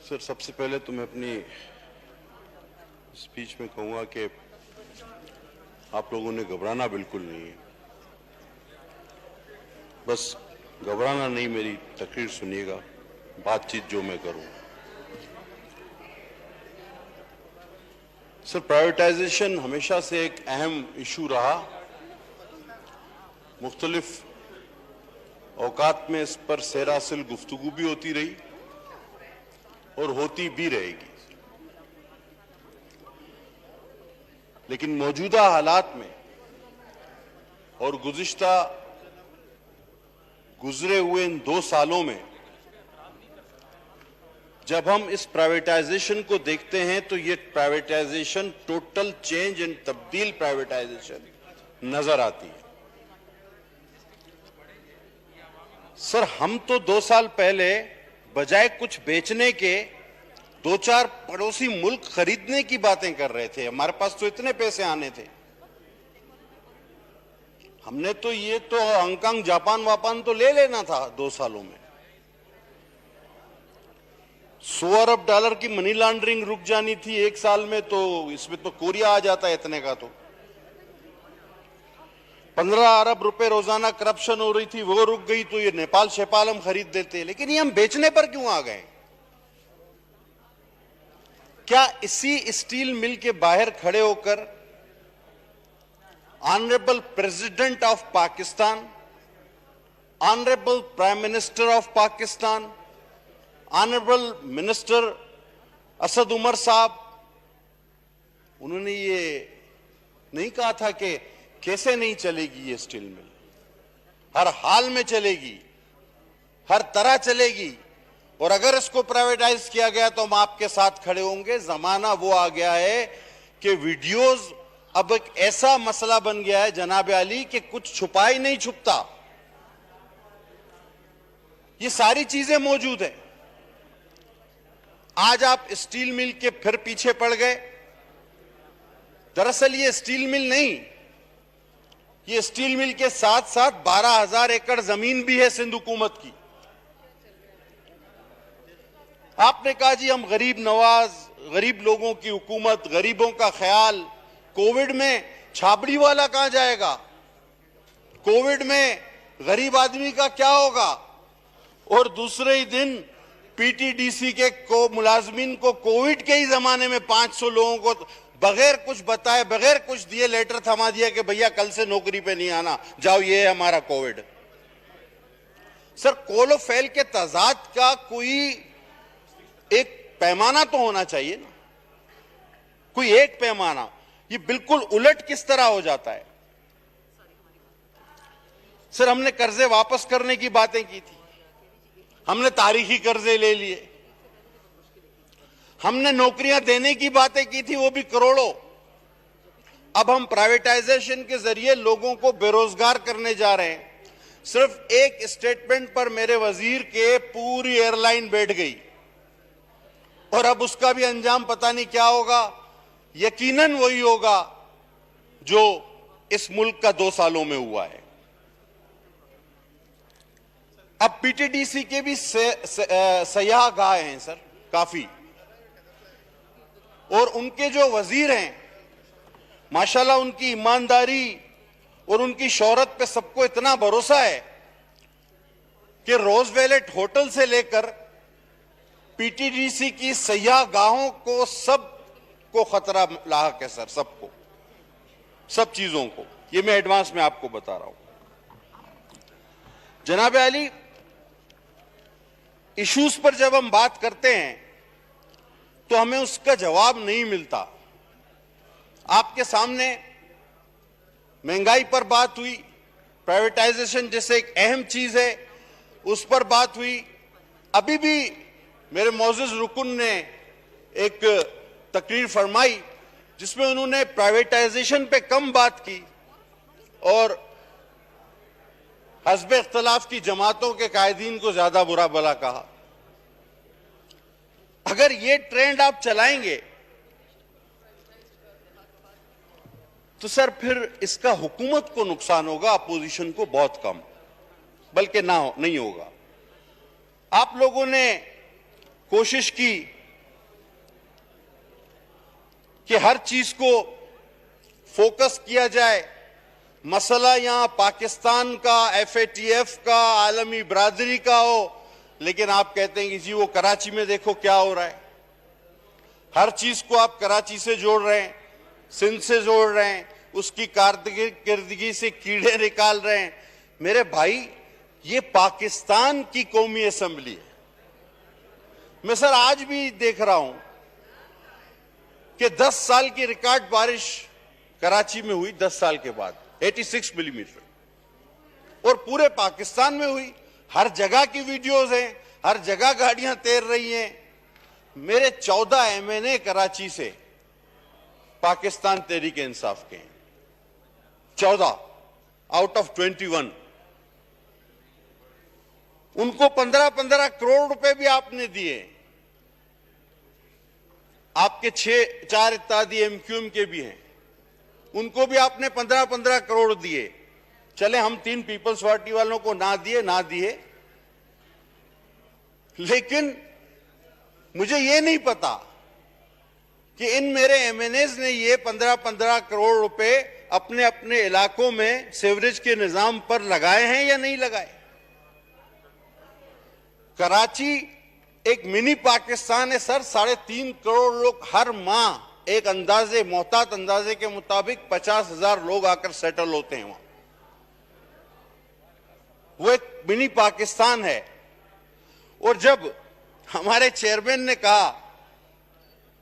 Sir, सबसे पहले तो मैं अपनी स्पीच में कहूंगा कि आप लोगों ने घबराना बिल्कुल नहीं है। बस घबराना नहीं, मेरी तकरीर सुनिएगा, बातचीत जो मैं करूं। सर, प्राइवेटाइजेशन हमेशा से एक अहम इशू रहा। मुख्तलिफ औकात में इस पर सैरासिल गुफ्तगू भी होती रही और होती भी रहेगी। लेकिन मौजूदा हालात में और गुजरे हुए इन 2 सालों में जब हम इस प्राइवेटाइजेशन को देखते हैं तो ये प्राइवेटाइजेशन टोटल चेंज एंड तब्दील प्राइवेटाइजेशन नजर आती है। सर, हम तो 2 साल पहले बजाय कुछ बेचने के 2-4 पड़ोसी मुल्क खरीदने की बातें कर रहे थे। हमारे पास तो इतने पैसे आने थे, हमने तो ये तो हांगकांग जापान वापान तो ले लेना था 2 सालों में। 100 अरब डॉलर की मनी लॉन्ड्रिंग रुक जानी थी 1 साल में, तो इसमें तो कोरिया आ जाता है इतने का। तो 15 अरब रुपए रोजाना करप्शन हो रही थी, वो रुक गई, तो ये नेपाल शेपाल हम खरीद देते। लेकिन ये हम बेचने पर क्यों आ गए? क्या इसी स्टील मिल के बाहर खड़े होकर honourable president of Pakistan, honourable prime minister of Pakistan, honourable minister Asad Umar साहब, उन्होंने ये नहीं कहा था कि कैसे नहीं चलेगी ये स्टील मिल? हर हाल में चलेगी, हर तरह चलेगी, और अगर इसको प्राइवेटाइज किया गया तो हम आपके साथ खड़े होंगे। जमाना वो आ गया है कि वीडियोस अब एक ऐसा मसला बन गया है जनाब अली कि कुछ छुपा ही नहीं छुपता। ये सारी चीजें मौजूद है। आज आप स्टील मिल के फिर पीछे पड़ गए। दरअसल ये स्टील मिल नहीं, ये स्टील मिल के साथ साथ 12,000 एकड़ जमीन भी है सिंध हुकूमत की। आपने कहा जी हम गरीब नवाज, गरीब लोगों की हुकूमत, गरीबों का ख्याल। कोविड में छाबड़ी वाला कहां जाएगा? कोविड में गरीब आदमी का क्या होगा? और दूसरे ही दिन पीटीडीसी के मुलाजमीन को कोविड के ही जमाने में 500 लोगों को बगैर कुछ बताए, बगैर कुछ दिए लेटर थमा दिया कि भैया कल से नौकरी पे नहीं आना, जाओ, ये है हमारा कोविड। सर, कोलो फैल के तजाद का कोई एक पैमाना तो होना चाहिए ना, कोई एक पैमाना। ये बिल्कुल उलट किस तरह हो जाता है? सर, हमने कर्जे वापस करने की बातें की थी, हमने तारीखी कर्जे ले लिए, हमने नौकरियां देने की बातें की थी, वो भी करोड़ों। अब हम प्राइवेटाइजेशन के जरिए लोगों को बेरोजगार करने जा रहे हैं। सिर्फ एक स्टेटमेंट पर मेरे वजीर के पूरी एयरलाइन बैठ गई, और अब उसका भी अंजाम पता नहीं क्या होगा। यकीनन वही होगा जो इस मुल्क का 2 सालों में हुआ है। अब पीटीडीसी के भी सयाह गाह हैं सर काफी, और उनके जो वजीर हैं माशाल्लाह, उनकी ईमानदारी और उनकी शोहरत पे सबको इतना भरोसा है कि रोजवेलेट होटल से लेकर पीटीडीसी की सयाह गाहों को सबको खतरा लाहक है सर, सबको, सब चीजों को। ये मैं एडवांस में आपको बता रहा हूं। जनाब अली, इश्यूज पर जब हम बात करते हैं तो हमें उसका जवाब नहीं मिलता। आपके सामने महंगाई पर बात हुई, प्राइवेटाइजेशन जैसे एक अहम चीज है उस पर बात हुई। अभी भी मेरे मोअज़्ज़िज़ रुकन ने एक तकरीर फरमाई जिसमें उन्होंने प्राइवेटाइजेशन पे कम बात की और हस्ब इख्तिलाफ की जमातों के कायदीन को ज्यादा बुरा भला कहा। अगर ये ट्रेंड आप चलाएंगे तो सर फिर इसका हुकूमत को नुकसान होगा, अपोजिशन को बहुत कम, बल्कि नहीं होगा। आप लोगों ने कोशिश की कि हर चीज को फोकस किया जाए। मसला यहां पाकिस्तान का, FATF का, आलमी बरादरी का हो, लेकिन आप कहते हैं कि जी वो कराची में देखो क्या हो रहा है। हर चीज को आप कराची से जोड़ रहे हैं, सिंध से जोड़ रहे हैं, उसकी कारकर्दगी से कीड़े निकाल रहे हैं। मेरे भाई, ये पाकिस्तान की कौमी असेंबली है। मैं सर आज भी देख रहा हूं कि 10 साल की रिकॉर्ड बारिश कराची में हुई, 10 साल के बाद 86 मिलीमीटर, और पूरे पाकिस्तान में हुई। हर जगह की वीडियोस हैं, हर जगह गाड़ियां तैर रही हैं। मेरे 14 MNA कराची से पाकिस्तान तहरीक इंसाफ के हैं, 14 आउट ऑफ 21। उनको 15-15 करोड़ रुपए भी आपने दिए। आपके 4 इत्तेहादी MQM के भी हैं, उनको भी आपने 15-15 करोड़ दिए। चले हम 3 पीपल्स पार्टी वालों को ना दिए, लेकिन मुझे ये नहीं पता कि इन मेरे MNAs ने ये 15-15 करोड़ रुपए अपने अपने इलाकों में सीवरेज के निजाम पर लगाए हैं या नहीं लगाए। कराची एक मिनी पाकिस्तान है सर। 3.5 करोड़ लोग हर माह एक मोहतात अंदाजे के मुताबिक 50,000 लोग आकर सेटल होते हैं वहां। वो एक मिनी पाकिस्तान है। और जब हमारे चेयरमैन ने कहा,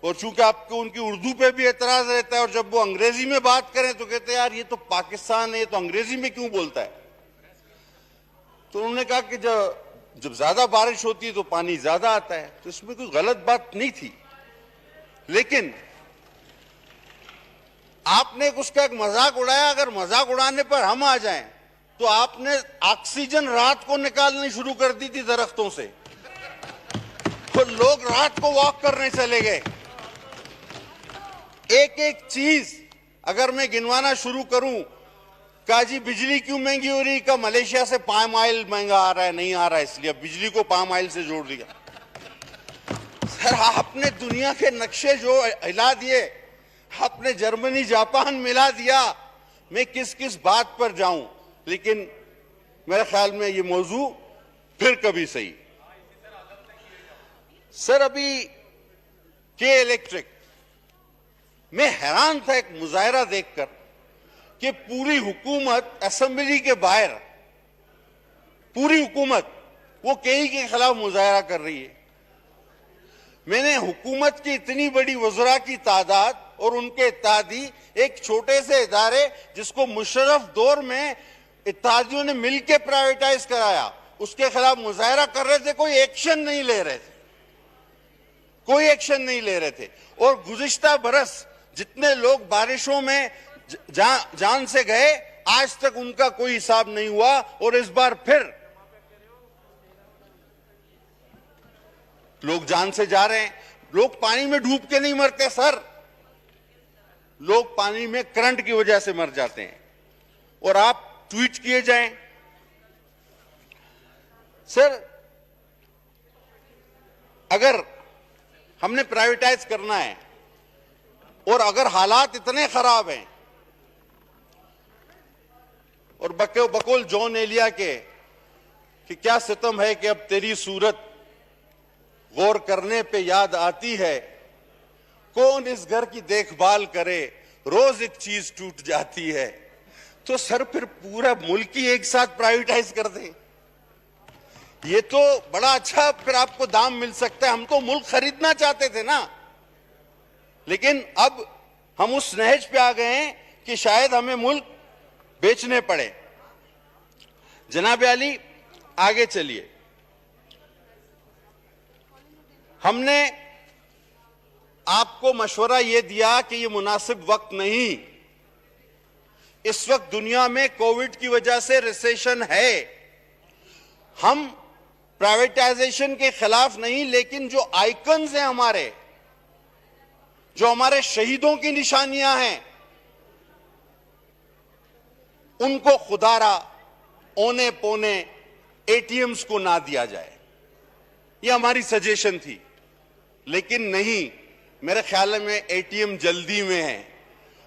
और चूंकि आपको उनकी उर्दू पे भी एतराज रहता है, और जब वो अंग्रेजी में बात करें तो कहते हैं यार ये तो पाकिस्तान है, ये तो अंग्रेजी में क्यों बोलता है। तो उन्होंने कहा कि जब ज्यादा बारिश होती है तो पानी ज्यादा आता है, तो इसमें कोई गलत बात नहीं थी। लेकिन आपने उसका एक मजाक उड़ाया। अगर मजाक उड़ाने पर हम आ जाएं तो आपने ऑक्सीजन रात को निकालनी शुरू कर दी थी दरख्तों से, तो लोग रात को वॉक करने चले गए। एक एक चीज अगर मैं गिनवाना शुरू करूं, का जी बिजली क्यों महंगी हो रही, का मलेशिया से पाम ऑयल महंगा आ रहा है, नहीं आ रहा है इसलिए अब बिजली को पाम ऑयल से जोड़ दिया। सर आपने दुनिया के नक्शे जो हिला दिए, आपने जर्मनी जापान मिला दिया। मैं किस किस बात पर जाऊं, लेकिन मेरे ख्याल में ये मौजू फिर कभी सही। सर अभी के इलेक्ट्रिक में हैरान था एक मुजाहरा देखकर कि पूरी हुकूमत असेंबली के बाहर, पूरी हुकूमत वो केई के खिलाफ मुजाहरा कर रही है। मैंने हुकूमत की इतनी बड़ी वज़रा की तादाद और उनके इत्तेहादी एक छोटे से इदारे जिसको मुशर्रफ दौर में इत्तेहादियों ने मिलकर प्राइवेटाइज कराया, उसके खिलाफ मुजाहरा कर रहे थे। कोई एक्शन नहीं ले रहे थे, कोई एक्शन नहीं ले रहे थे। और गुज़िश्ता बरस जितने लोग बारिशों में जान से गए, आज तक उनका कोई हिसाब नहीं हुआ। और इस बार फिर लोग जान से जा रहे हैं। लोग पानी में डूब के नहीं मरते सर, लोग पानी में करंट की वजह से मर जाते हैं। और आप ट्वीट किए जाएं सर, अगर हमने प्राइवेटाइज करना है और अगर हालात इतने खराब हैं, और बकौल जॉन एलिया के कि क्या सितम है कि अब तेरी सूरत गौर करने पे याद आती है, कौन इस घर की देखभाल करे, रोज एक चीज टूट जाती है। तो सर फिर पूरा मुल्क ही एक साथ प्राइवेटाइज कर दें, ये तो बड़ा अच्छा फिर आपको दाम मिल सकता है। हम तो मुल्क खरीदना चाहते थे ना, लेकिन अब हम उस नहज पे आ गए हैं कि शायद हमें मुल्क बेचने पड़े। जनाब आली आगे चलिए। हमने आपको मशवरा यह दिया कि यह मुनासिब वक्त नहीं, इस वक्त दुनिया में कोविड की वजह से रिसेशन है। हम प्राइवेटाइजेशन के खिलाफ नहीं, लेकिन जो आइकन्स हैं हमारे, जो हमारे शहीदों की निशानियां हैं, उनको खुदारा औने पौने एटीएम्स को ना दिया जाए। यह हमारी सजेशन थी। लेकिन नहीं, मेरे ख्याल में एटीएम जल्दी में है,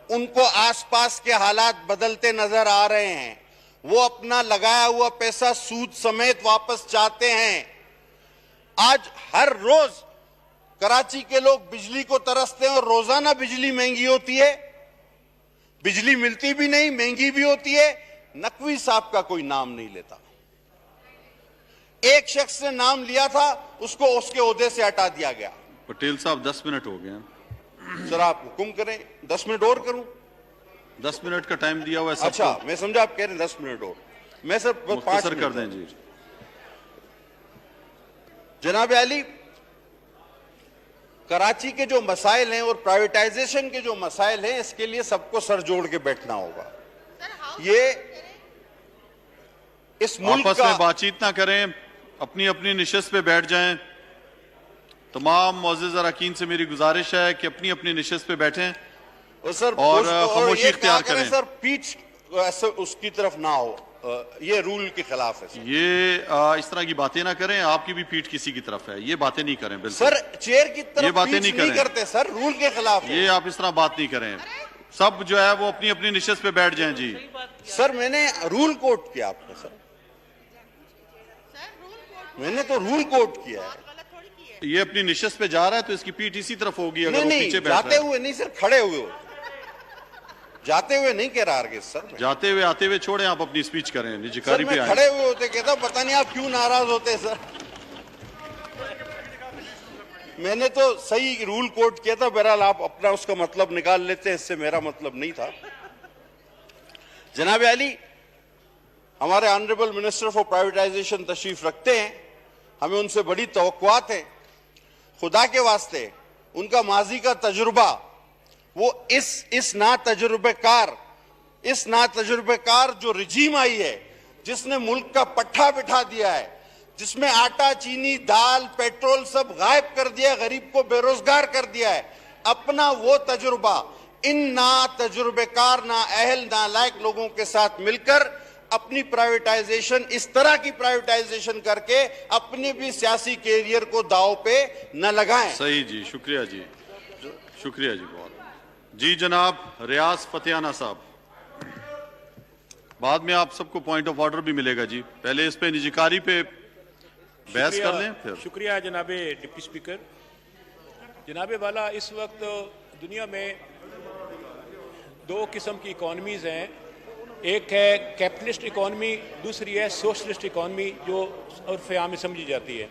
उनको आसपास के हालात बदलते नजर आ रहे हैं, वो अपना लगाया हुआ पैसा सूद समेत वापस चाहते हैं। आज हर रोज कराची के लोग बिजली को तरसते हैं और रोजाना बिजली महंगी होती है, बिजली मिलती भी नहीं, महंगी भी होती है। नकवी साहब का कोई नाम नहीं लेता। एक शख्स ने नाम लिया था, उसको उसके ओहदे से हटा दिया गया। पटेल साहब 10 मिनट हो गए। सर आप हुक्म करें, 10 मिनट और करूं? 10 मिनट का टाइम दिया हुआ है सबको। अच्छा, मैं समझा आप कह रहे हैं 10 मिनट और, मैं सर 5 मिनट कर दें जी। जनाब आली, कराची के जो मसाइल हैं और प्राइवेटाइजेशन के जो मसाइल हैं, इसके लिए सबको सर जोड़ के बैठना होगा। ये इस मुल्क आपस का में बातचीत ना करें, अपनी अपनी निशस्त पे बैठ जाएं। तमाम मुअज़्ज़िज़ अरकान से मेरी गुजारिश है कि अपनी अपनी निशस्त पे बैठें सर और खामोशी इख्तियार करें। सर पीठ ऐसे उसकी तरफ ना हो, ये रूल के खिलाफ है। ये इस तरह की बातें ना करें, आपकी भी पीठ किसी की तरफ है, ये बातें नहीं करें। बिल्कुल सर चेयर की तरफ ये बातें पीठ नहीं करते सर, रूल के खिलाफ है। ये आप इस तरह बात नहीं करें। सब जो है वो अपनी अपनी निशस्त पे बैठ जाएं जी। सर मैंने रूल कोट किया आपने, सर मैंने तो रूल कोट किया है। ये अपनी निशस्त पे जा रहा है तो इसकी पीठ इसी तरफ होगी अगर वो नहीं, पीछे बैठ जाते रहा है। हुए नहीं सर, खड़े हुए हो। जाते हुए नहीं कह रहा आगे सर, जाते हुए आते हुए छोड़े, आप अपनी स्पीच करें, सर निजकारी पे मैं आए। खड़े हुए होते कहता पता नहीं आप क्यों नाराज होते सर। मैंने तो सही रूल कोट किया था, बहरहाल आप अपना उसका मतलब निकाल लेते हैं, इससे मेरा मतलब नहीं था। जनाब आली, हमारे ऑनरेबल मिनिस्टर फॉर प्राइवेटाइजेशन तशरीफ रखते हैं, हमें उनसे बड़ी तवक्कुआत है। खुदा के वास्ते उनका माजी का तजुर्बा, वो इस ना तजुर्बेकार जो रिजीम आई है, जिसने मुल्क का पट्टा बिठा दिया है, जिसमें आटा चीनी दाल पेट्रोल सब गायब कर दिया, गरीब को बेरोजगार कर दिया है, अपना वो तजुर्बा इन ना तजुर्बेकार ना अहल ना लायक लोगों के साथ मिलकर अपनी प्राइवेटाइजेशन, इस तरह की प्राइवेटाइजेशन करके अपने भी सियासी कैरियर को दांव पे न लगाएं। सही जी, शुक्रिया जी, शुक्रिया जी बहुत जी। जनाब रियाज फतेहाना साहब, बाद में आप सबको पॉइंट ऑफ ऑर्डर भी मिलेगा जी, पहले इस पे निजीकारी पे बहस कर लें फिर। शुक्रिया जनाबे डिप्टी स्पीकर। जनाबे वाला, इस वक्त दुनिया में दो किस्म की इकॉनमीज हैं, एक है कैपिटलिस्ट इकॉनमी, दूसरी है सोशलिस्ट इकॉनमी जो उर्फ़ आम में समझी जाती है।